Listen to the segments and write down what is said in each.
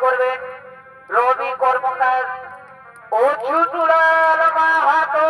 করবেন রবি কর্মকার ও চুটুলাল মাহাতো।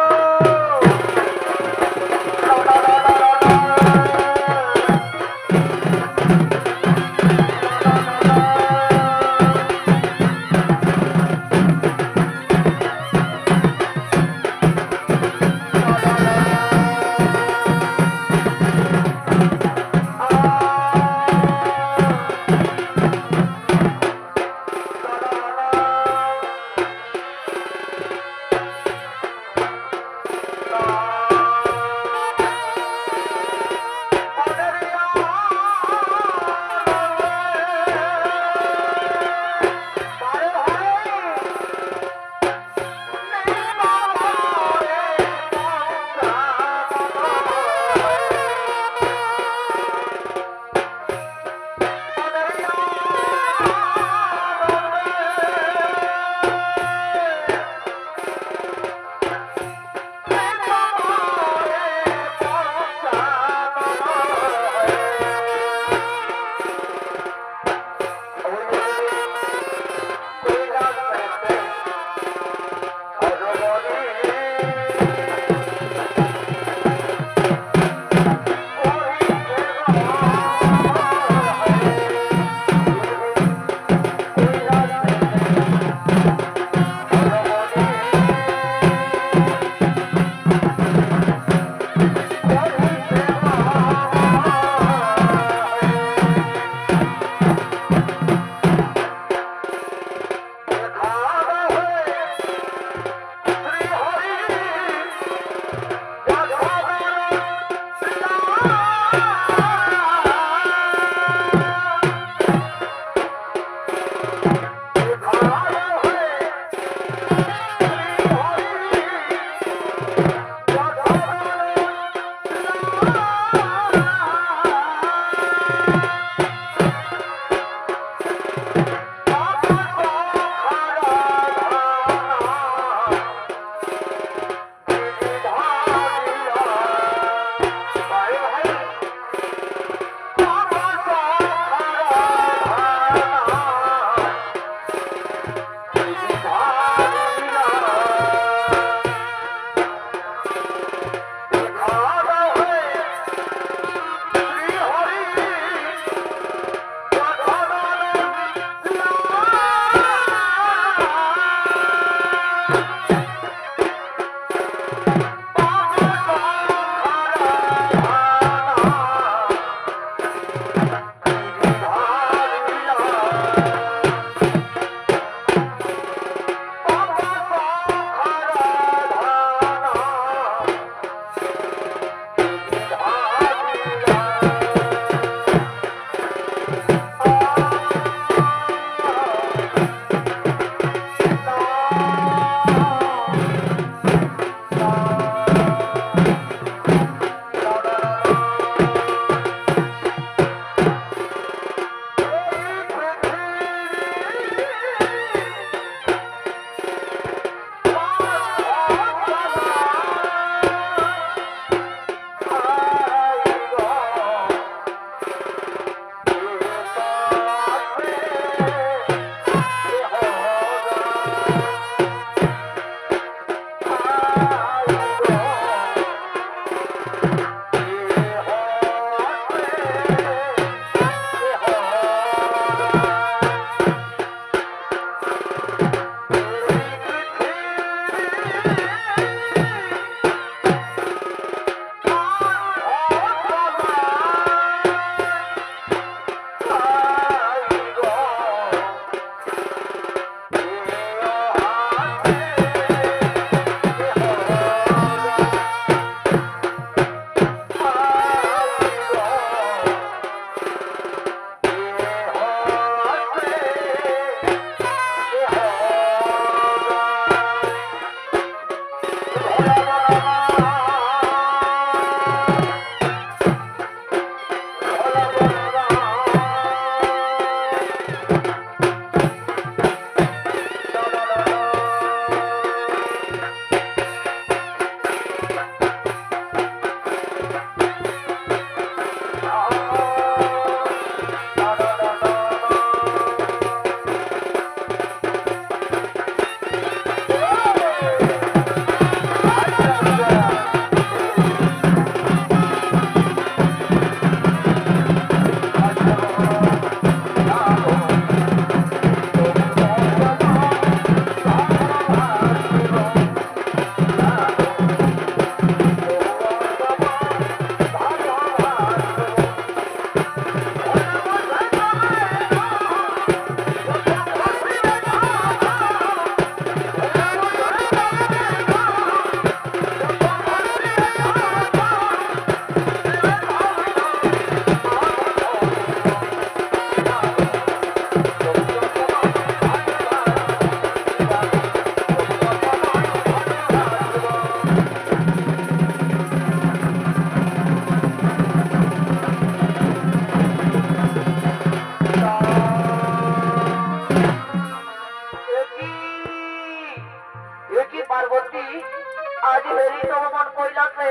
প্রেরিত মন কৈলাসে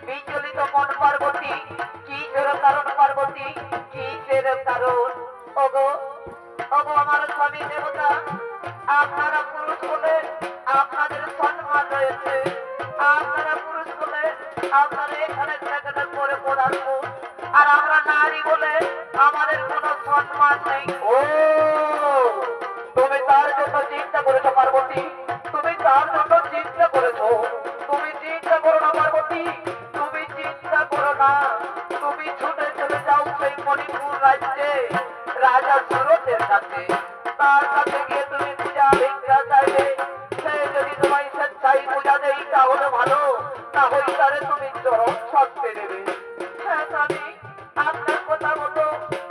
বিচলিত মন পার্বতী কিসের কারণ পার্বতী কিসের কারণ ওগো ওগো আমার স্বামী দেবতা আপনারা পুরুষ বলে আপনাদের সম্মান রয়েছে আপনারা পুরুষ বলে আপনারা এখানে সেখানে পরে পড়াবো আর আমরা নারী বলে আমাদের কোনো সম্মান নেই ও তুমি তার জন্য চিন্তা করেছো পার্বতী তুমি তার জন্য চিন্তা করেছো তুমি চিন্তা করো না পার্বতী তুমি চিন্তা করো না তুমি ছুটে চলে যাও সেই মণিপুর রাজ্যে রাজা সুরতের কাছে তার কাছে গিয়ে তুমি পূজা ভিক্ষা চাইবে সে যদি তোমায় স্বেচ্ছায় পূজা দেই তাহলে ভালো না হই তারে তুমি চরম শাস্তি দেবে হ্যাঁ স্বামী আপনার কথা মতো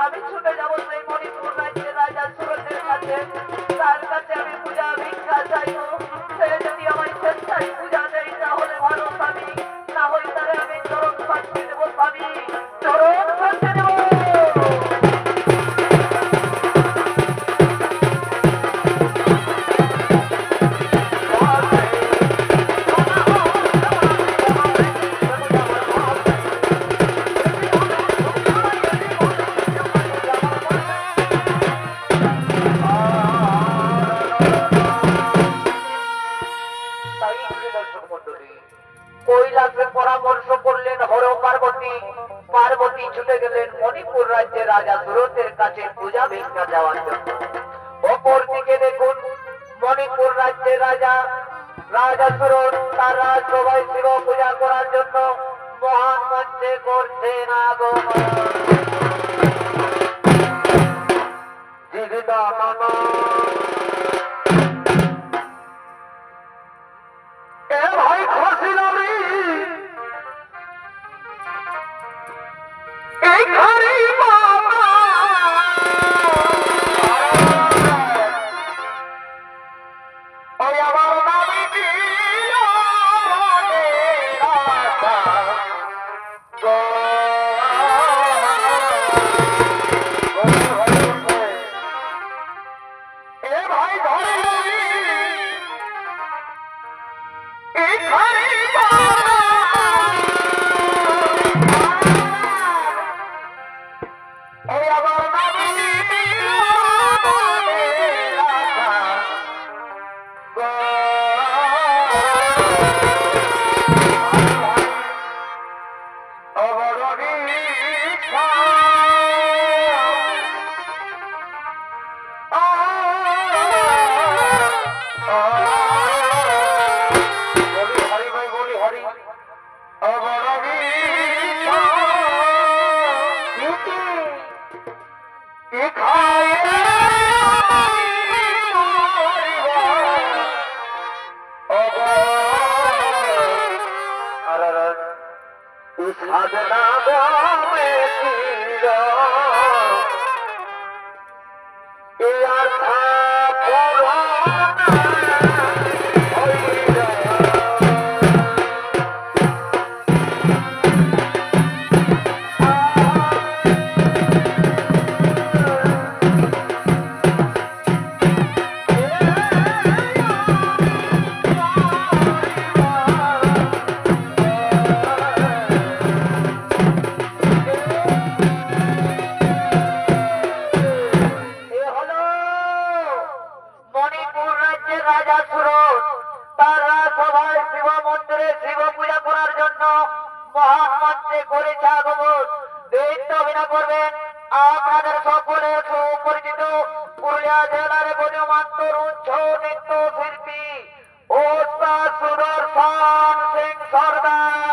আমি ছুটে যাবো সেই মণিপুর রাজ্যে রাজা সুরতের কাছে তার কাছে আমি পূজা ভিক্ষা চাইবো সে যদি আমায় স্বেচ্ছায় পূজা দেয় তাহলে ভালো স্বামী না হই তারে আমি চরম শাস্তি দেবো স্বামী চরম শাস্তি দেবো পরামর্শ করলেন হর পার্বতী পার্বতী ছুটে গেলেন মণিপুর রাজ্যে রাজা সুরতের কাছে পূজা ভিক্ষা যাওয়ার জন্য অপর দিকে দেখুন মণিপুর রাজ্যের রাজা রাজা সুরত তার রাজসভায় শিব পূজা করার জন্য মহান মঞ্চে করছেন আগমন আপনাদের সকলে সুপরিচিত পুরুলিয়া জেলার গণ্যমান্য তরুণ নৃত্য শিল্পী ওস্তাদ সুদর্শন সিং সর্দার।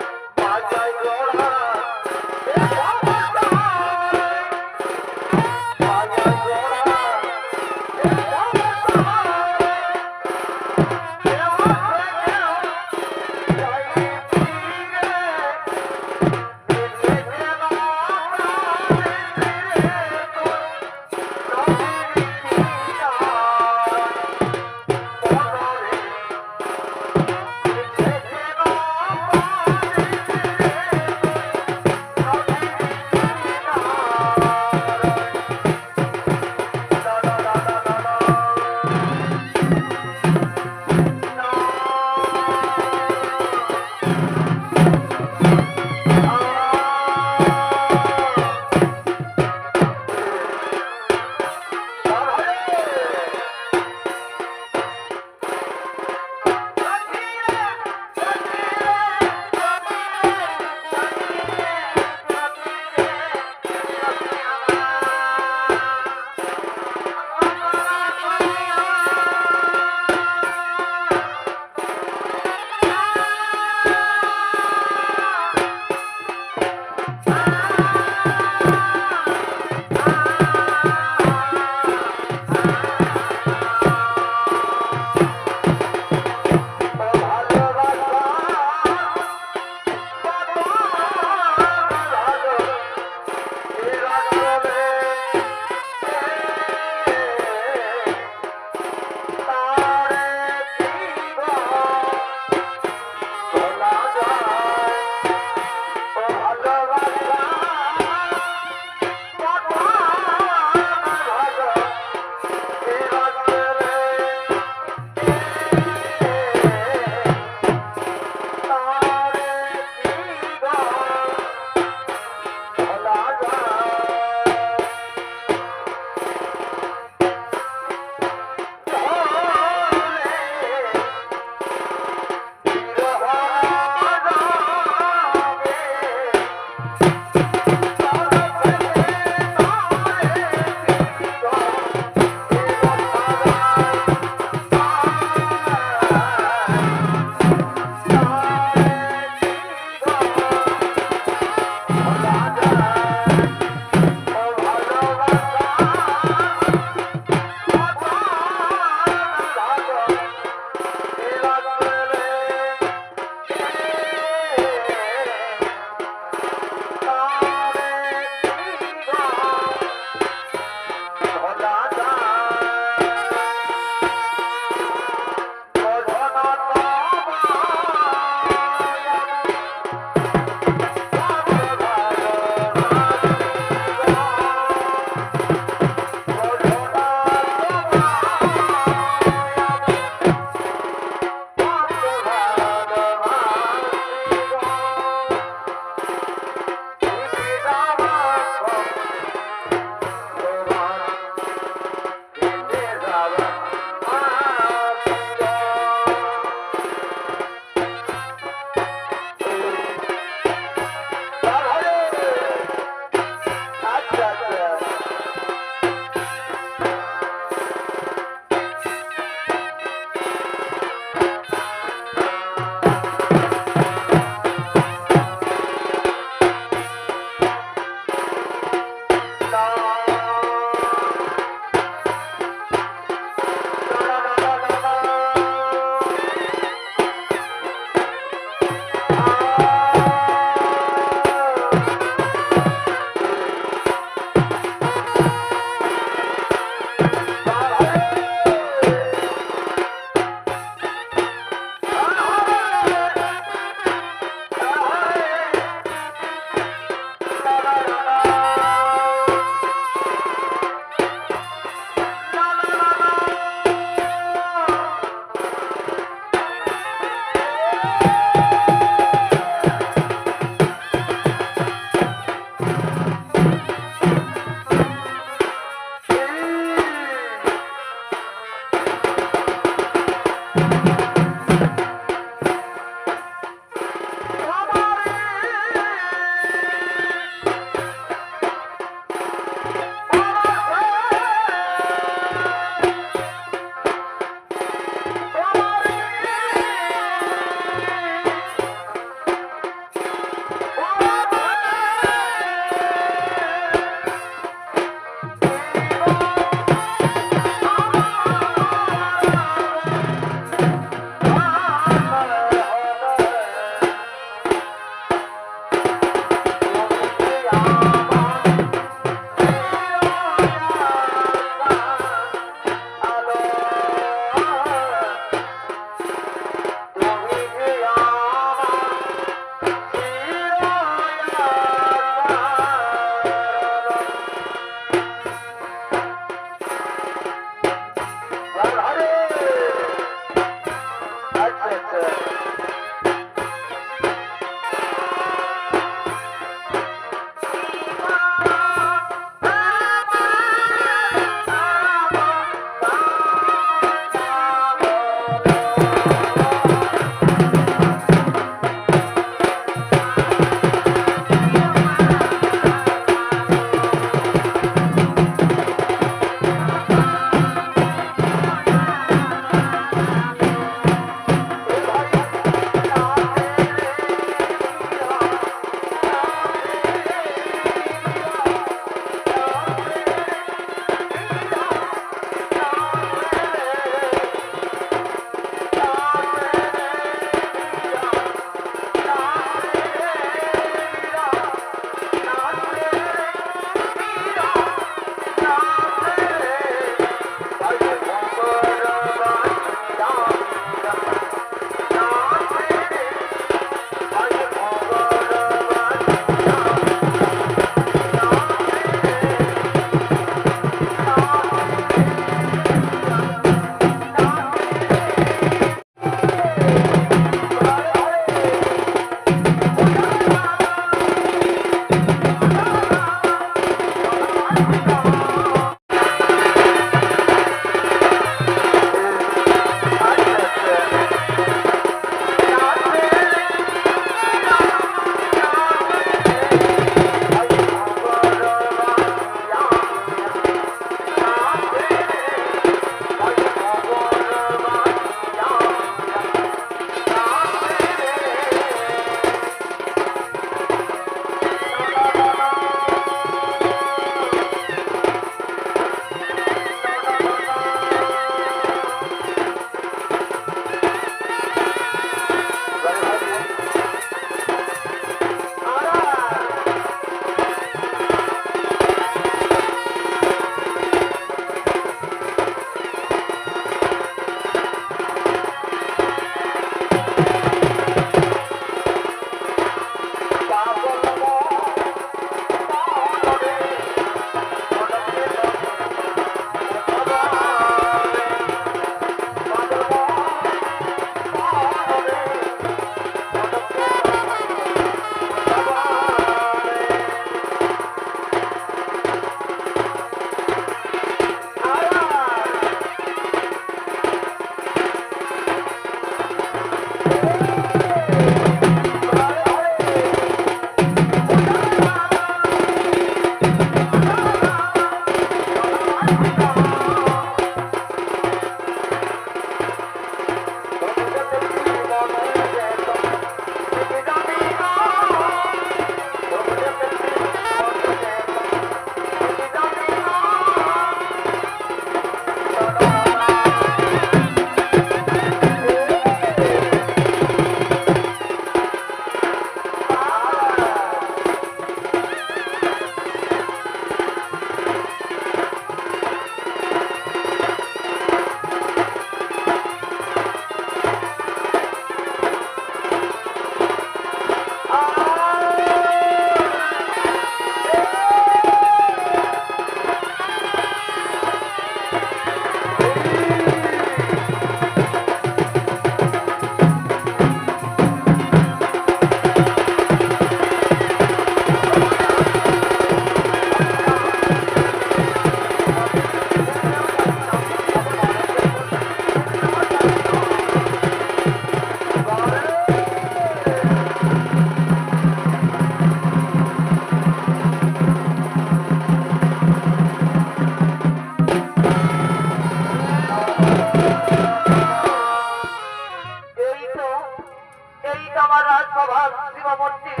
আমার রাজসভার শিব মন্দির,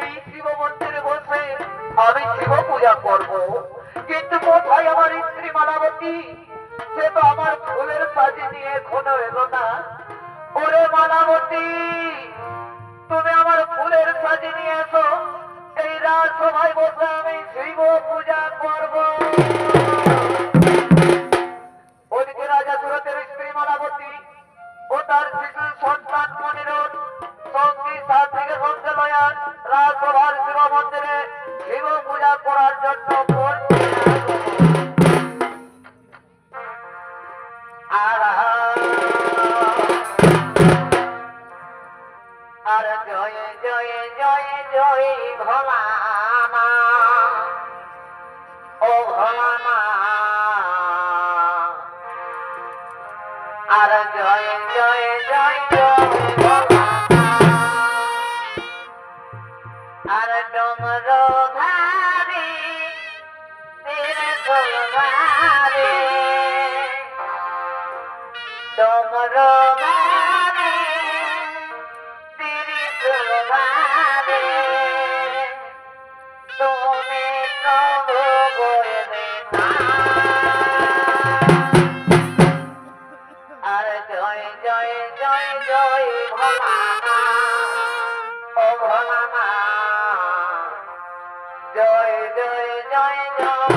এই শিব মন্দিরে বসে আমি শিব পূজা করব, কিন্তু কোথায় আমার স্ত্রী মালাবতী? সে তো আমার ফুলের সাজি নিয়ে এখনো এলো না। ওরে মালাবতী, তুমি আমার ফুলের সাজি নিয়ে এসো, এই রাজসভায় বসে আমি শিব পূজা করব। ওদিকে রাজা সুরতের স্ত্রী মালাবতী ও তার শিশু সন্তান মনিরুদ্ধ সঙ্গী সাথীকে সঙ্গে লয়া রাজসভার শিব মন্দিরে শিব পূজা করার জন্য আর জয় জয় জয় জয় ভোলানা, ও ভোলানা, আর জয় জয় জয় জয় ভোলানা, আর ডমর ধারি তীর গোলবারে, ডমর ধারি তীর গোলবারে, তুমি প্রভু বলে না। আর জয় জয় জয় জয় ভোলানা, ও ভোলানা, জয় জয় জয় জয়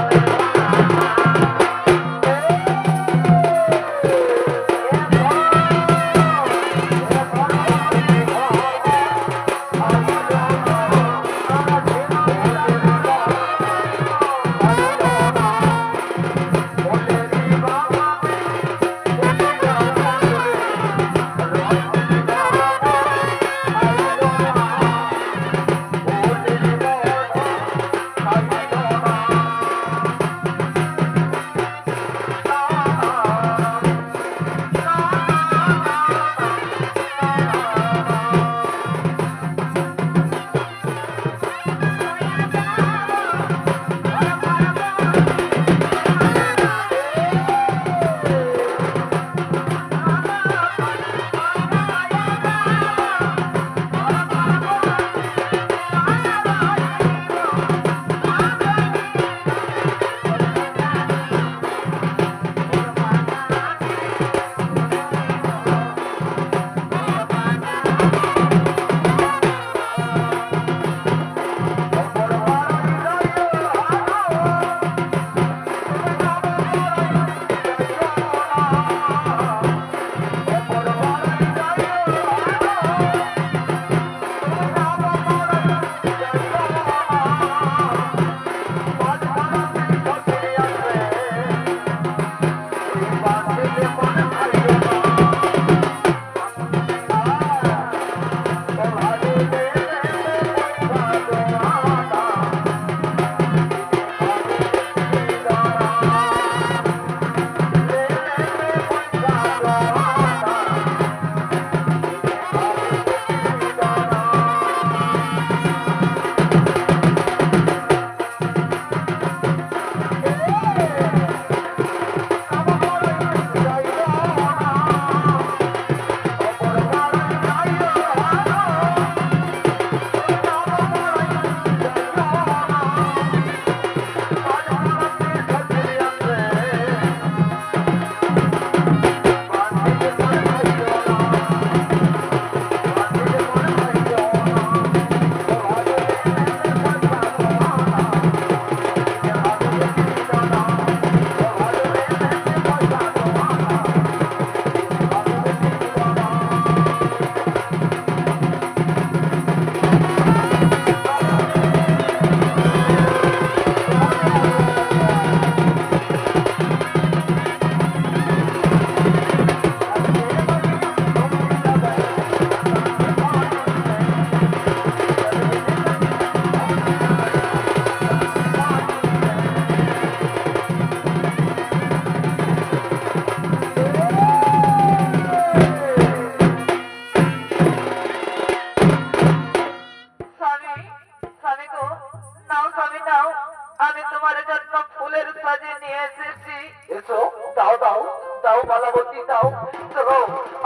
দাও মালাবতী দাও, চলো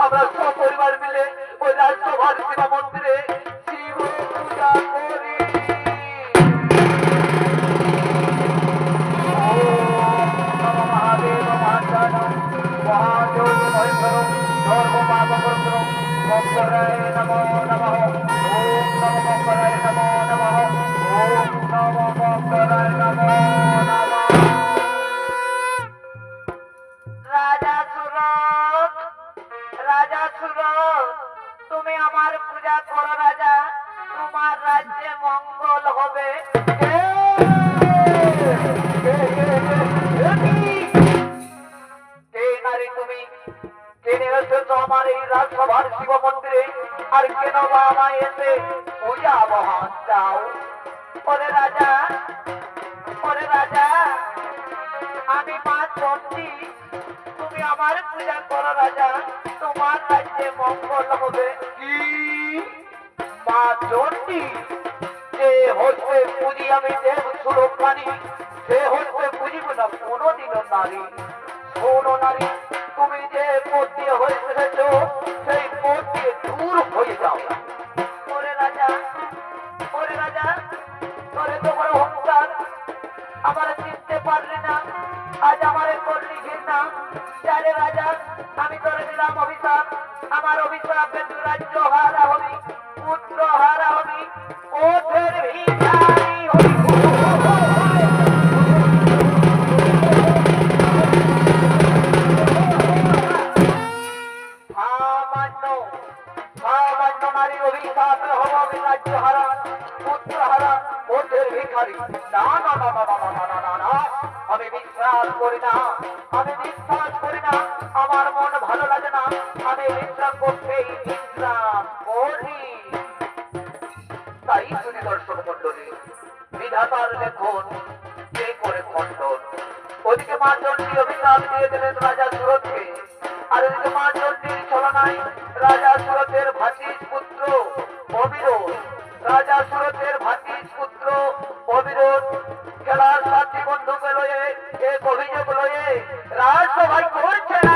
আমরা সপরিবার মিলে ওই রাজসভার শিব মন্দির পূজা করো রাজা, তোমার রাজ্যে মঙ্গল হবে। কে নারী তুমি? জেনে এসেছো আমার এই রাজসভার শিব মন্দিরে, আর কেন বা আমায় এসে পূজা বহান চাও? ওরে রাজা, ওরে রাজা, আমি মা চণ্ডী, তুমি আমার পূজা করো রাজা, তোমার রাজ্যে মঙ্গল হবে। কি মা চণ্ডী? যে হচ্ছে পুঁজি আমি দেব সুরক্ষানি, সে হচ্ছে পুঁজিব না কোনোদিনও নারী। শোনো নারী, তুমি যে পথ দিয়ে হয়ে এসেছ সেই পথ দিয়ে দূর হয়ে যাও। ওরে রাজা, ওরে রাজা, তোরে তোমার অহংকার, আমার চিনতে পারলি না, আজ আমার করলি ঘৃণা। যারে রাজা, আমি তোরে দিলাম অভিশাপ, আমার অভিশাপে তুই রাজ্য হারা হবি, পুত্র হারা হবি, ওঠের ভিখারি হবি। নারীর অভিশাপে হব আমি রাজ্য হারা, পুত্র হারা, ওঠের ভিখারি। না না না না না না না না না, আমি বিশ্বাস করি না, আমি বিশ্বাস করি না, আমার মন ভালো লাগে না, আমি বিশ্রাম করতেই বিশ্রাম করি। তাই শুনি দর্শক মন্ডলী, বিধাতার দেখুন কে করে খণ্ডন। ওদিকে মা চণ্ডী অভিশাপ দিয়ে দিলেন রাজা সুরথকে, আর ওদিকে মা চণ্ডীর ছলনায় রাজা সুরথের ভাতিজ পুত্র অবিরোধ, রাজা সুরথের ভাতিজ পুত্র অবিরোধ খেলার সাথী বন্ধুকে লয়ে এক অভিযোগ লয়ে রাজসভায় করছে না।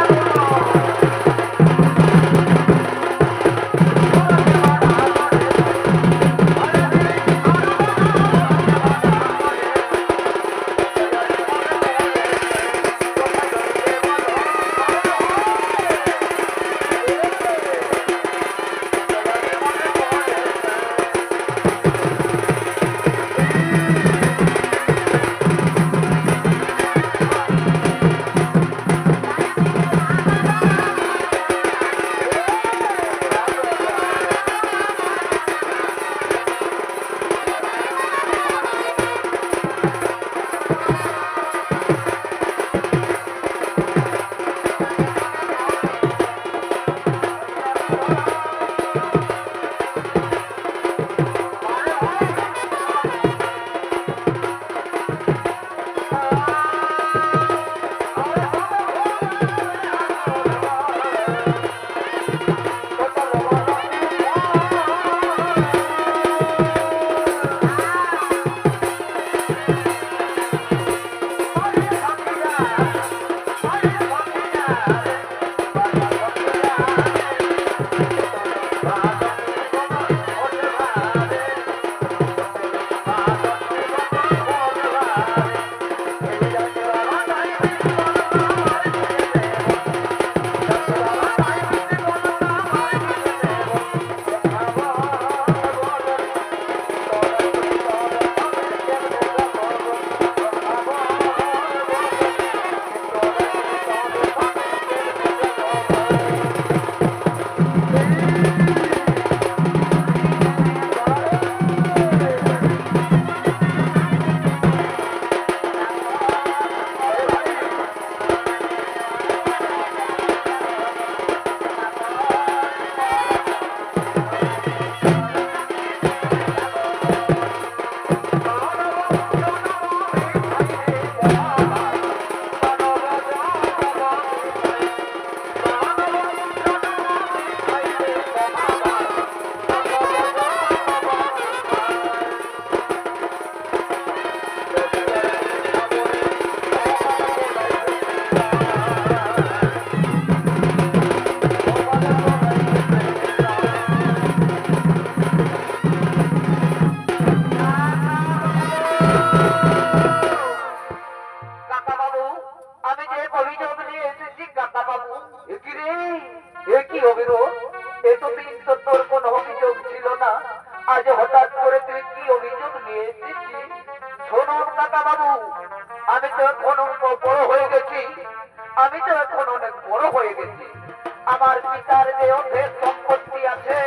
আমার পিতার যে অর্ধেক সম্পত্তি আছে,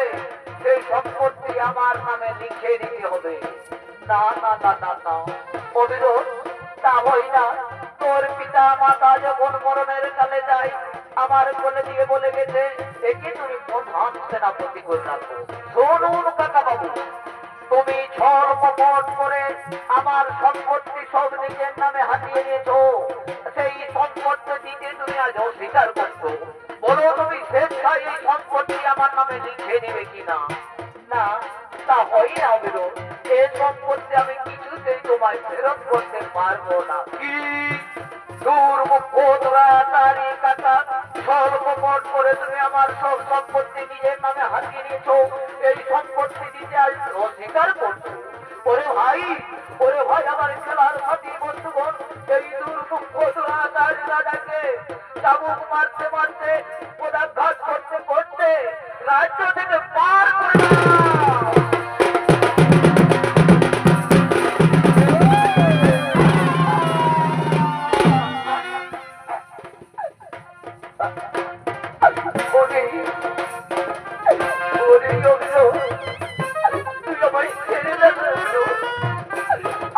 সে এই সম্পত্তি আমার নামে লিখে দিতে হবে। না না না না না অবিরোধ, তা হই না। তোর পিতা মাতা যখন মরণের কালে যায় আমার কোলে দিয়ে বলে গেছে একে তুমি প্রধান সেনাপতি করে রাখো। শুনুন কাকা বাবু, তুমি ছল কপট করে আমার সম্পত্তি সব নিজের নামে হাতিয়ে নিয়েছো। সেই সম্পত্তি দিতে তুমি আজ অস্বীকার করছো। বলো তুমি স্বেচ্ছায় এই সম্পত্তি আমার নামে লিখে দিবে কিনা? না, তা হয় না অবিরোধ। এই সম্পত্তি আমি কিছুতেই তোমায় ফেরত করতে পারবো না। কি দুর্মুখ তারি কাকা, ছল কপট করে তুমি আমার সব সম্পত্তি নিজের নামে হাতিয়ে নিয়েছো। এই সম্পত্তি দিতে আজ অস্বীকার করছো। ওরে ভাই, ওরে ভাই, আমার খেলার সাথী বন্ধুগণ, এই দুর্মুখ তারি রাজাকে চাবুক মারতে মারতে পদাঘাত করতে করতে রাজ্য থেকে পার করে দাও।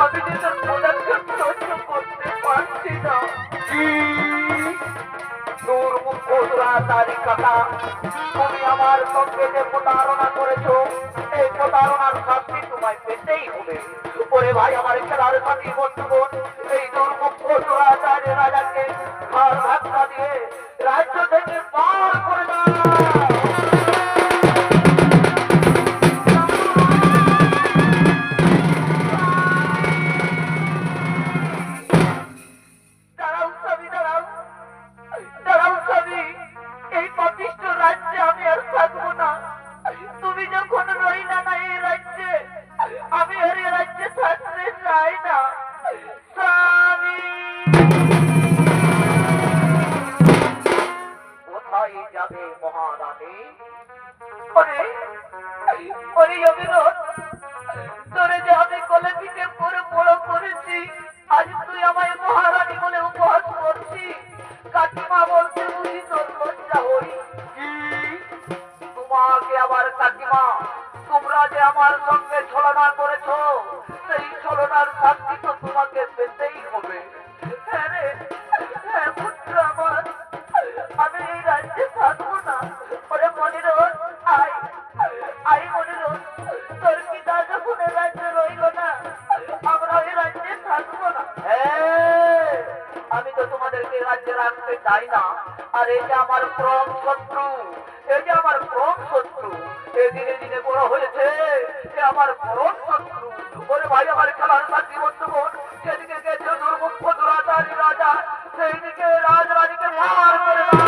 আমি যে তোর পদাঘাত সহ্য করতে পারছি না। দুর্মুখ তারি কাকা, তুমি আমার সঙ্গে যে প্রতারণা করেছো এই প্রতারণার শাস্তি তোমায় পেতেই হবে। ওরে ভাই, আমার খেলার সাথী বন্ধুগণ, এই দুর্মুখ তারি রাজাকে ঘাড় ধাক্কা দিয়ে রাজ্য থেকে পার করে দাও। তোমরা যে আমার সঙ্গে ছলনা করেছো সেই ছলনার শাস্তি তো তোমাকে পেতেই হবে। আমি এই রাজ্যে থাকবো না। ওরে মনিরোধ, আয় আয় মনিরোধ, তোর পিতা যখন রাজ্যে রইল না আমরা ওই রাজ্যে থাকবো না। আমি তো তোমাদেরকে রাজ্যে রাখতে চাই না। আর এই যে আমার পরম শত্রু, এই যে আমার পরম শত্রু, এ দিনে দিনে বড় হয়েছে, এ আমার পরম শত্রু। ওরে ভাই, আমার খেলার সাথী বন্ধুগণ, যেদিকে গেছে দুর্মুখ তারি রাজা, সেই দিকে রাজরানীকে মার করে দাও।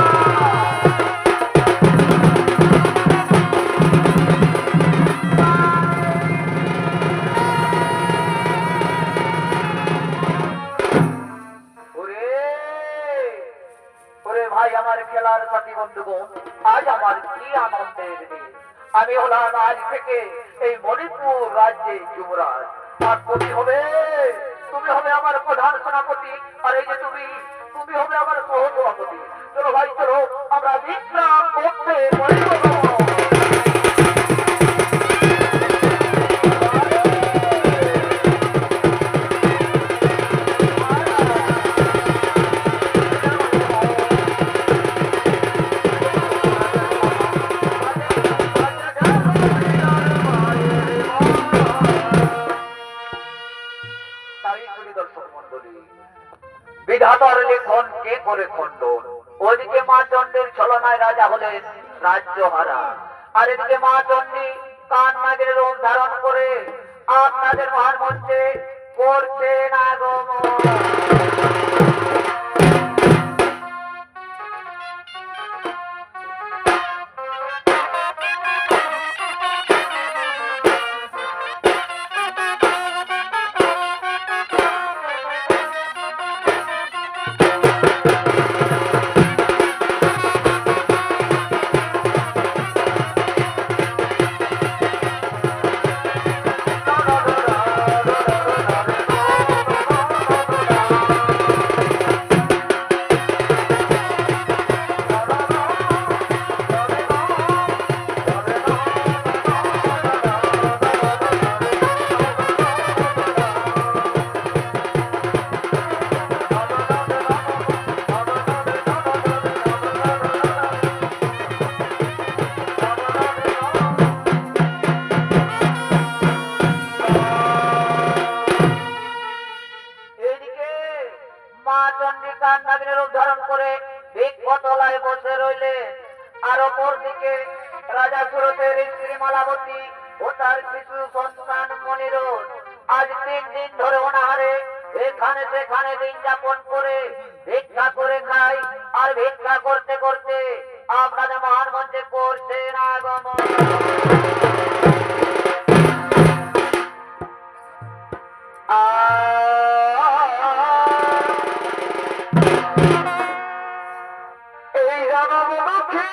ভাই, আমার খেলার সাথী বন্ধুগণ, আজ আমার কি আনন্দের দিন। আমি হলাম আজ থেকে এই মণিপুর রাজ্যে যুবরাজ। আর তুমি হবে আমার প্রধান সেনাপতি। আর এই যে তুমি হবে আমার সহসভাপতি। চলো ভাই, চলো আমরা বিশ্রাম করতে বিধাতার লেখন কে করে খণ্ডন। ওদিকে মা চণ্ডীর ছলনায় রাজা হলেন রাজ্যহারা, আর এদিকে মা চণ্ডী কান নাগের রূপ ধারণ করে আপনাদের মহান মঞ্চে করছেন আগমন। আর অপরদিকে রাজা সুরতের স্ত্রী মালাবতী ও তার শিশু সন্তান মনিরুল আজ 3 দিন ধরে অনাহারে এখানে সেখানে দিন যাপন করে ভিক্ষা করে খায়। আর ভিক্ষা করতে করতে আপনাদের মহান মঞ্চে করছেন আগমন। এই রণমুখী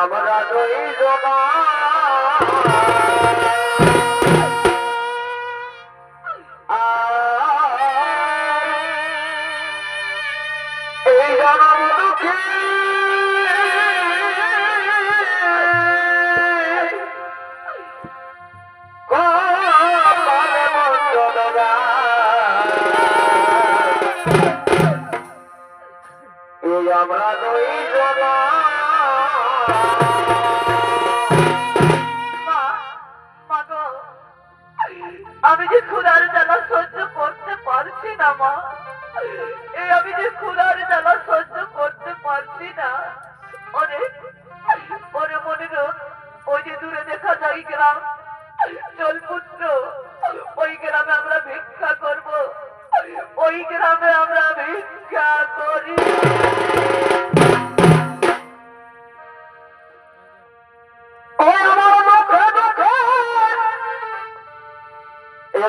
আমরা দুইজন এই জনমুখী আমরা দুইজন আমি যে ক্ষুধার জ্বালা সহ্য করতে পারছি না মা, এই আমি যে ক্ষুধার জ্বালা সহ্য করতে পারছি না। ওরে ওরে মনিরুল, ওই যে দূরে দেখা যায় গ্রাম, চল পুত্র, ওই গ্রামে আমরা ভিক্ষা করব, ওই গ্রামে আমরা ভিক্ষা করি।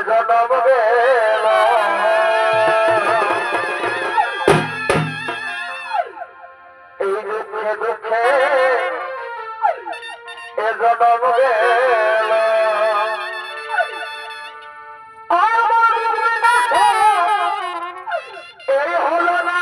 জনম গেল এই দুঃখে দুঃখে এ জনম গেল এই হলো না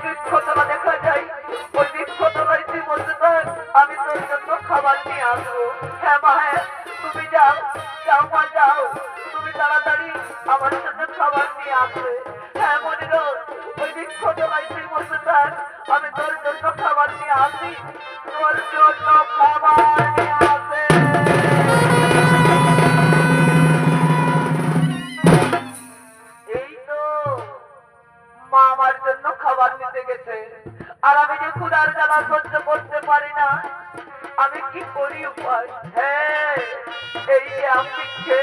বৃক্ষতলা দেখা যায়, ওই বৃক্ষতলায় তুই বসে থাক, আমি তোর জন্য খাবার নিয়ে আসবো। হ্যাঁ মা, হ্যাঁ, তুমি যাও, যাও মা যাও, তুমি তাড়াতাড়ি আমার জন্য খাবার নিয়ে আসবে। হ্যাঁ মনিরোদ, ওই বৃক্ষতলায় তুই বসে থাক, আমি তোর জন্য খাবার নিয়ে আসি, তোর জন্য খাবার নিয়ে আসে। এই তো মা আমার জন্য খাবার নিতে গেছে, আর আমি যে ক্ষুধার জ্বালা সহ্য করতে পারি না, আমি কি করি উপায়? হ্যাঁ, এই যে আম বৃক্ষে,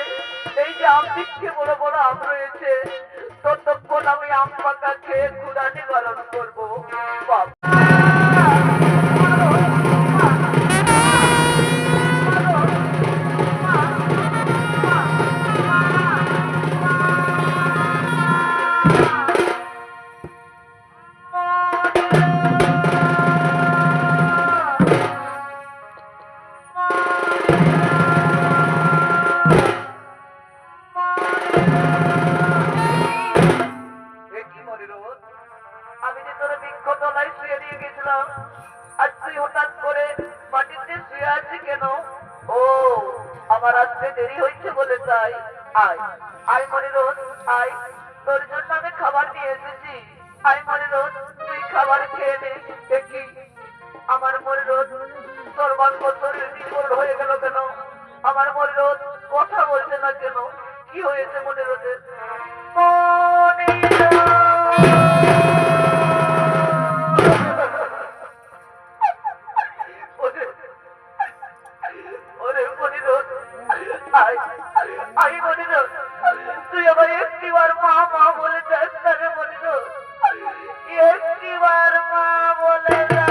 এই যে আম বৃক্ষে বড় বড় আম রয়েছে, ততক্ষণ আমি আম পাকা খেয়ে ক্ষুধা নিবারণ করবো। বাবা আমি যে তোর বৃক্ষতলায় শুয়ে দিয়ে গেছিলাম, আর তুই হঠাৎ করে মাটিতে শুয়ে আছি কেন? ও, আমার আসতে দেরি হয়েছে বলে তাই? আয় আয় মনিরোদ, আয়, তোর জন্য আমি খাবার নিয়ে এসেছি। আয় মনিরোদ, তুই খাবার খেয়ে নে। দেখি আমার মনিরোদ সর্বাঙ্গ শরীর নির্মল হয়ে গেল কেন? আমার মনিরোদ কথা বলছে না কেন? কি হয়েছে মনিরোদের? তুই আমার একটিবার মা মা বলে যাস না রে মনিরোদ, একটিবার মা বলে যা।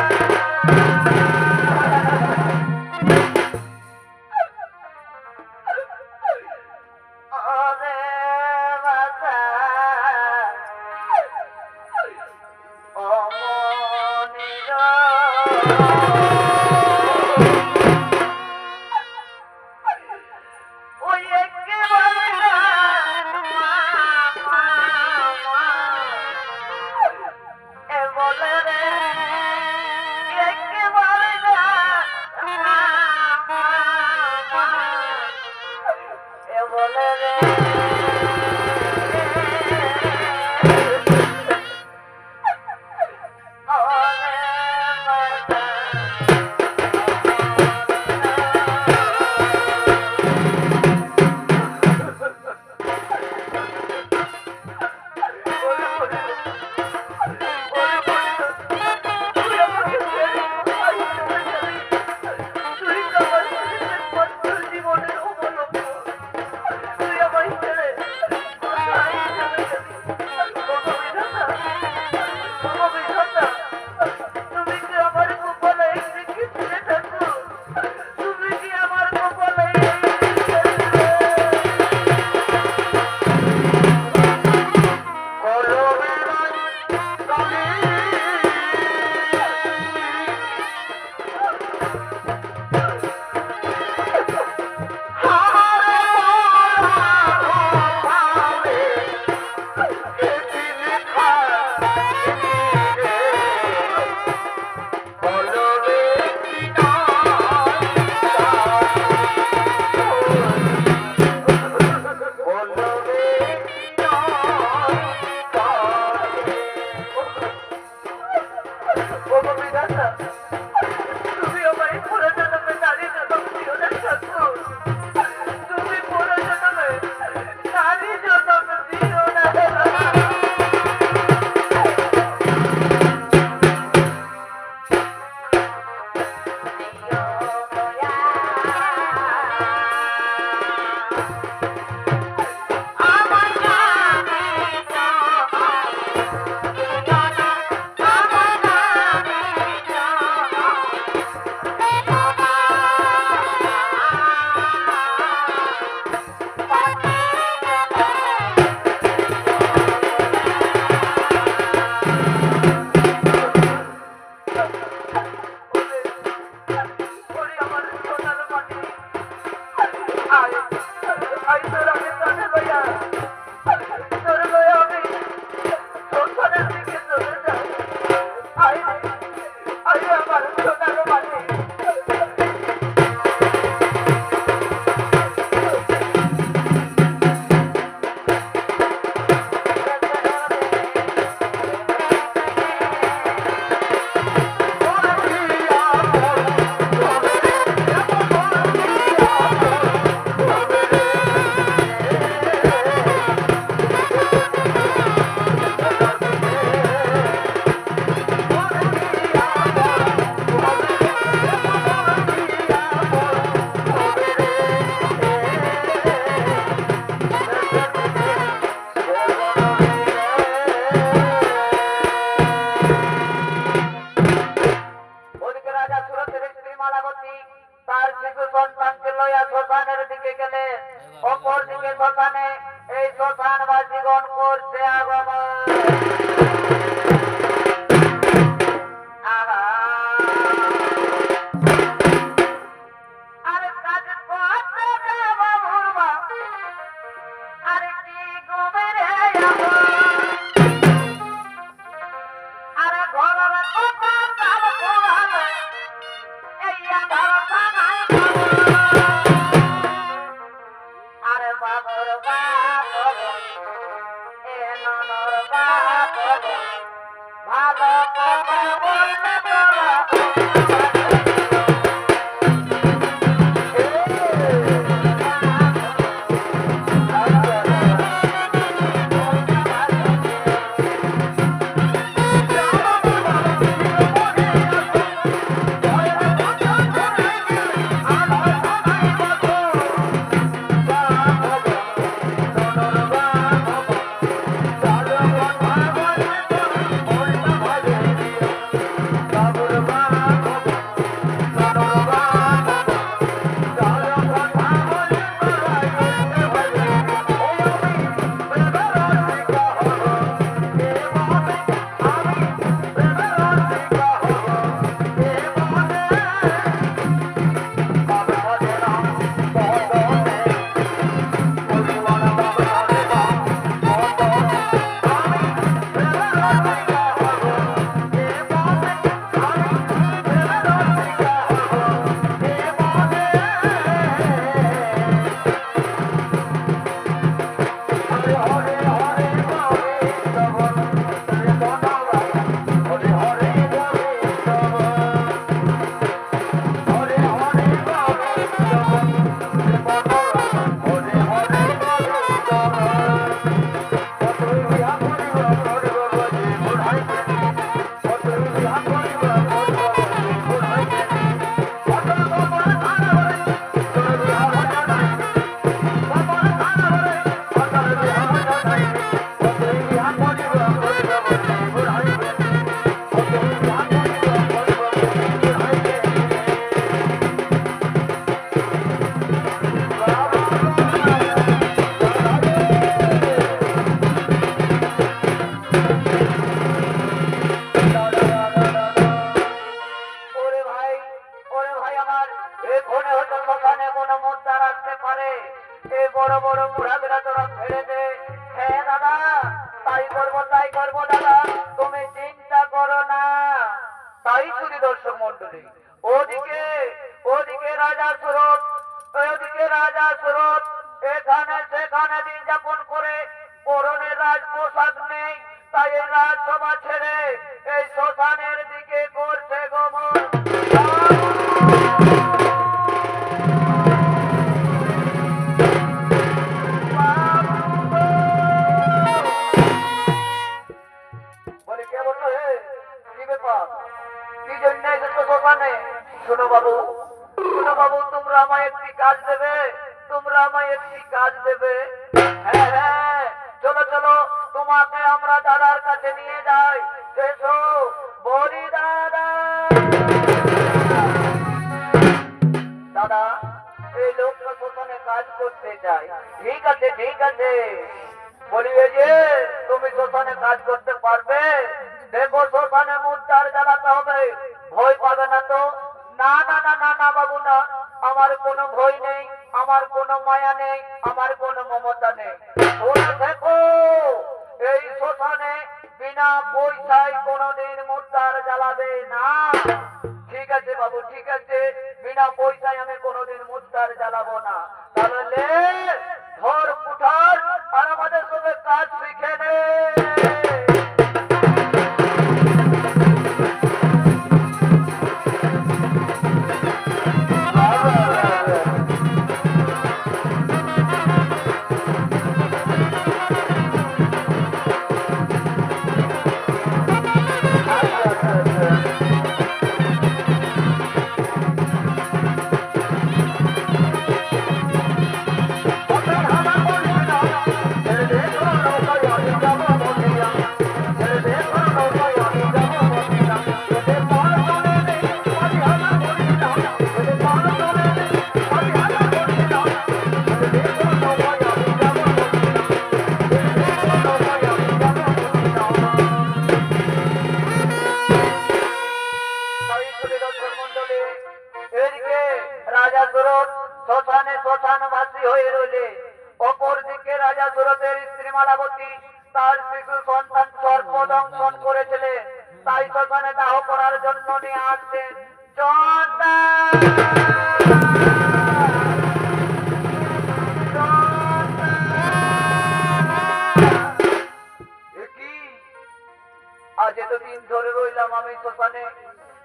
আজ এতদিন ধরে রইলাম আমি শ্মশানে,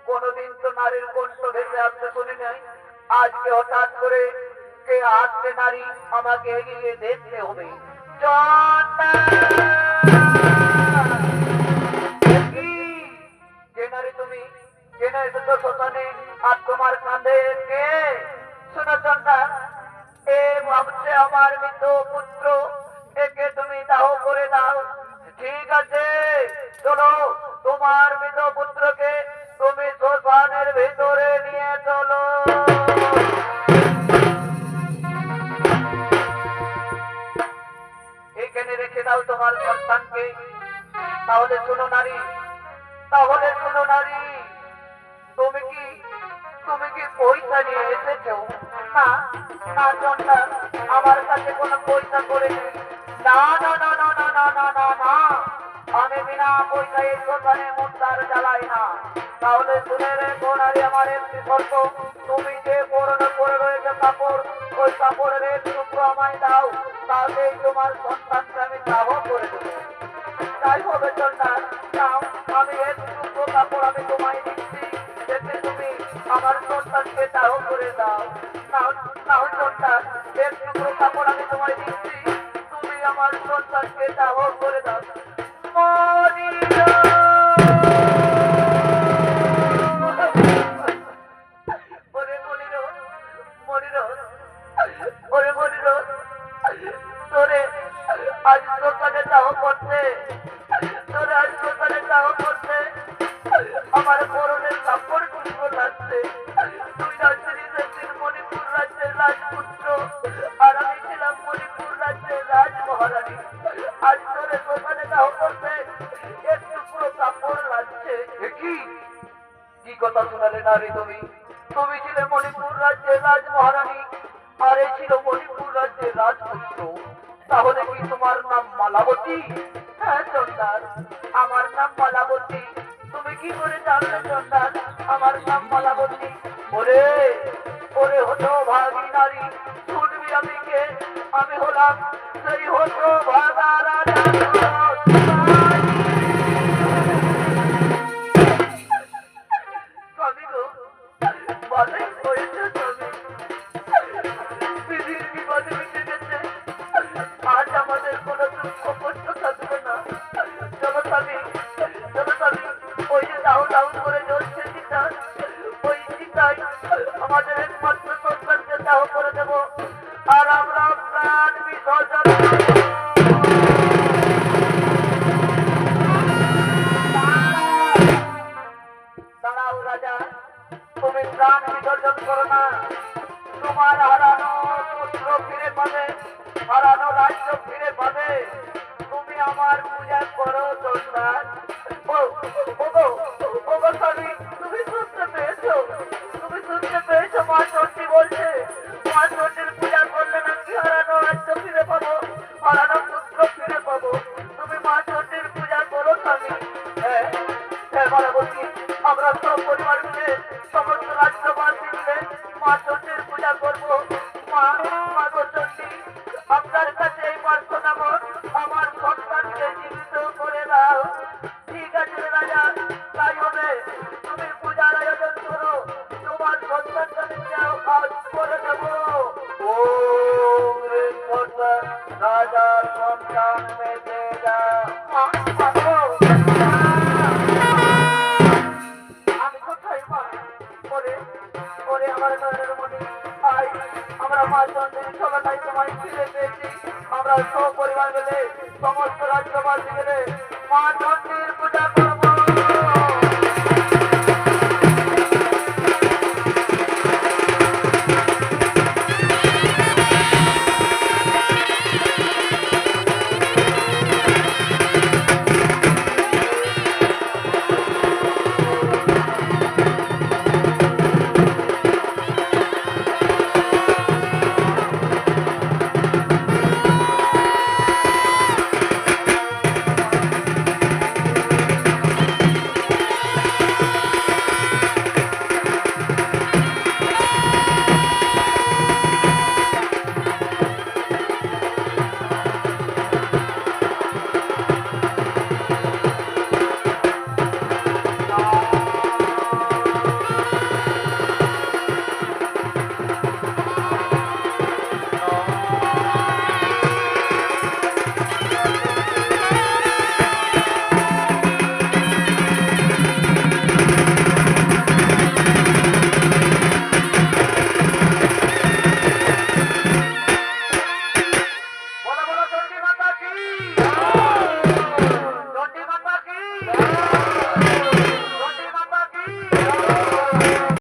কোনোদিন তো নারীর কণ্ঠ ভেসে আসতে শুনি নাই। আজকে হঠাৎ করে কে আসছে নারী, আমাকে এগিয়ে দেখতে হবে। চন্ডা! কি? যে নারী তুমি, জেনে এসেছো শ্মশানে, আর তোমার কাঁধে কে? শোনো চন্ডা, এ ভাবছে আমার মৃত পুত্র, একে তুমি দাহ করে দাও। ঠিক আছে, চলো, তোমার মৃত পুত্রকে তুমি শ্মশানের ভিতরে নিয়ে চলো। এখানে রেখে দাও তোমার সন্তানকে। তাহলে শোনো নারী, তাহলে শোনো নারী, তুমি কি পয়সা নিয়ে এসেছো? না না চন্ডা, আমার কাছে কোনো পয়সা করে নেই। না না না না না না না না না, আমি বিনা পয়সায় এই দোকানে মুদ্রার জ্বালাই না। তাহলে শুনে রেখো নারী, আমার একটি শর্ত, তুমি যে পরনে পরে রয়েছে কাপড়, ওই কাপড়ের এক টুকরো আমায় দাও, তাহলেই তোমার সন্তানকে আমি দাহ করে দেবো। তাই হবে চন্ডা, নাও, আমি এক টুকরো কাপড় আমি তোমায় দিচ্ছি, যাতে তুমি আমার সন্তানকে দাহ করে দাও। নাও নাও চন্ডা, এক টুকরো কাপড় আমি তোমায় দিচ্ছি, তুমি আমার সন্তানকে দাহ করে দাও। মরিয়া! ওরে মনিরোধ, মনিরোধ, ওরে মনিরোধ, তোরে আজ দোকানে দাহ করতে, তোরে আজ দোকানে দাহ করতে আমার পরনের কাপড় টুকরো লাগছে। তুই রাজনীতির মণিপুর রাজ্যের রাজপুত্র, আর আমি ছিলাম মণিপুর রাজ্যের রাজ মহারানী। আজ তোরে দোকানে দাহ করতে একটু পুরো কাপড় লাগছে। কি কি কথা শোনালে নারী তুমি? তুমি ছিলে মণিপুর রাজ্যের রাজ মহারানী, আর এই ছিল মণিপুর রাজ্যের রাজপুত্র। তাহলে কি তোমার নাম মালাবতী? হ্যাঁ চন্ডাল, আমার নাম মালাবতী। তুমি কি করে জানলে চন্ডাল আমার নাম মালাবতী? ওরে ওরে হতো ভাগী নারী, শুনবি আমি কে? আমি হলাম সেই হতো ভাগা রাজা। স্বামী গো, ভালোই হয়েছে স্বামী, পৃথিবীর বিপদে মিটে গেছে, আজ আমাদের কোনো দুঃখ কষ্ট থাকবে না। চলো স্বামী, চলো স্বামী, ওই যে ডাউন ডাউন করে জ্বলছে চিতা, ওই চিতাই আমাদের একমাত্র সন্তানকে দাহ করে দেব, আর আমরা প্রাণ বিসর্জন করব। দাঁড়াও রাজা, তুমি প্রাণ বিসর্জন করো না, তোমার হারানো পুত্র ফিরে পাবে, হারানো রাজ্য ফিরে পাবে। তুমি আমার পূজা করো চন্ডা। ওগো স্বামী, তুমি শুনতে পেয়েছো? তুমি শুনতে পেয়েছো? মা চণ্ডী বলছে, মা চণ্ডীর পূজা করলে নাকি হারানো রাজ্য ফিরে পাবো, হারানো পুত্র ফিরে পাবো। তুমি মা চণ্ডীর পূজা করো স্বামী। হ্যাঁ হ্যাঁ মালাবতী, আমরা সব পরিবার মিলে, সমস্ত রাজ্যবাসী মিলে মা চণ্ডীর পূজা করবো। মা মা গো চণ্ডী, আপনার কাছে এই প্রার্থনা মন, আমার সন্তানকে জীবিত করে দাও। ঠিক আছে রাজা, তাই হবে। তুমি পূজার আয়োজন করো, তোমার সন্তানকে আজ করে দেবো। ওম হ্রিং রাজা সন্তান মেতে যা।